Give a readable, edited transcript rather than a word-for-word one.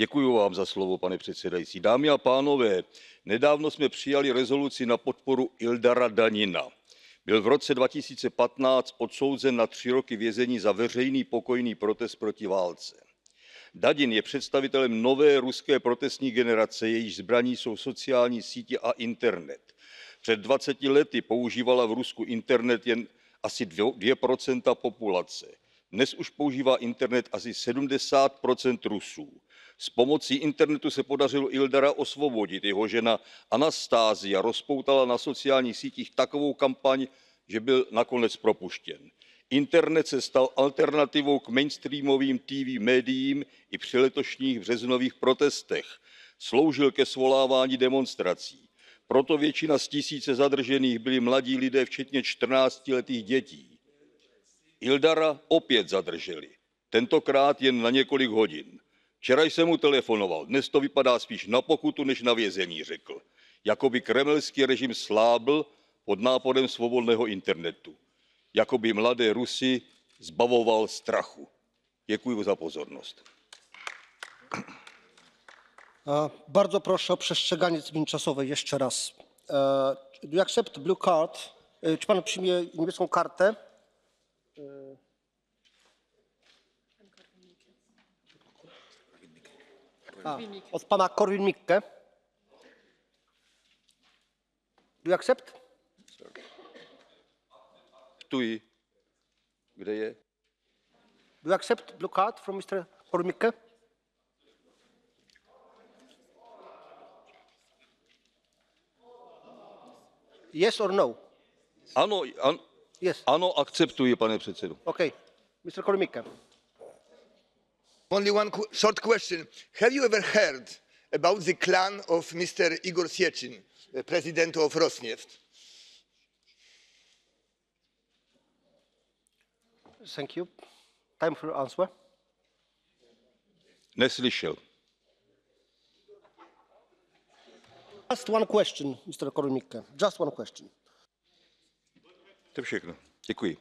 Děkuji vám za slovo, pane předsedající. Dámy a pánové, nedávno jsme přijali rezoluci na podporu Ildara Danina. Byl v roce 2015 odsouzen na 3 roky vězení za veřejný pokojný protest proti válce. Dadin je představitelem nové ruské protestní generace, jejíž zbraní jsou sociální sítě a internet. Před 20 lety používala v Rusku internet jen asi 2% populace. Dnes už používá internet asi 70% Rusů. S pomocí internetu se podařilo Ildara osvobodit. Jeho žena Anastázia rozpoutala na sociálních sítích takovou kampaň, že byl nakonec propuštěn. Internet se stal alternativou k mainstreamovým TV médiím i při letošních březnových protestech. Sloužil ke svolávání demonstrací. Proto většina z tisíce zadržených byli mladí lidé, včetně 14letých dětí. Ildara opět zadrželi. Tentokrát jen na několik hodin. Včera jsem mu telefonoval, dnes to vypadá spíš na pokutu než na vězení, řekl. Jakoby kremelský režim slábl pod náporem svobodného internetu. Jakoby mladé Rusy zbavoval strachu. Děkuji za pozornost. Bardzo proszę o przestrzeganie limit czasowej jeszcze raz. Do you accept blue card? Czy pan przyjmie niebieską kartę? Od pana Korwin-Mikke. Do you accept? Akceptuji. Kde je? Do you accept blue card from Mr. Korwin-Mikke? Yes or no? Ano, Yes. ano, akceptuji, pane předsedo. Okay. Mr. Korwin-Mikke. Only one short question. Have you ever heard about the clan of Mr. Igor Sechin, president of Rosneft? Thank you. Time for answer. Neslyšel. Just one question, Mr. Korwin-Mikke. Just one question. To je všechno. Děkuji.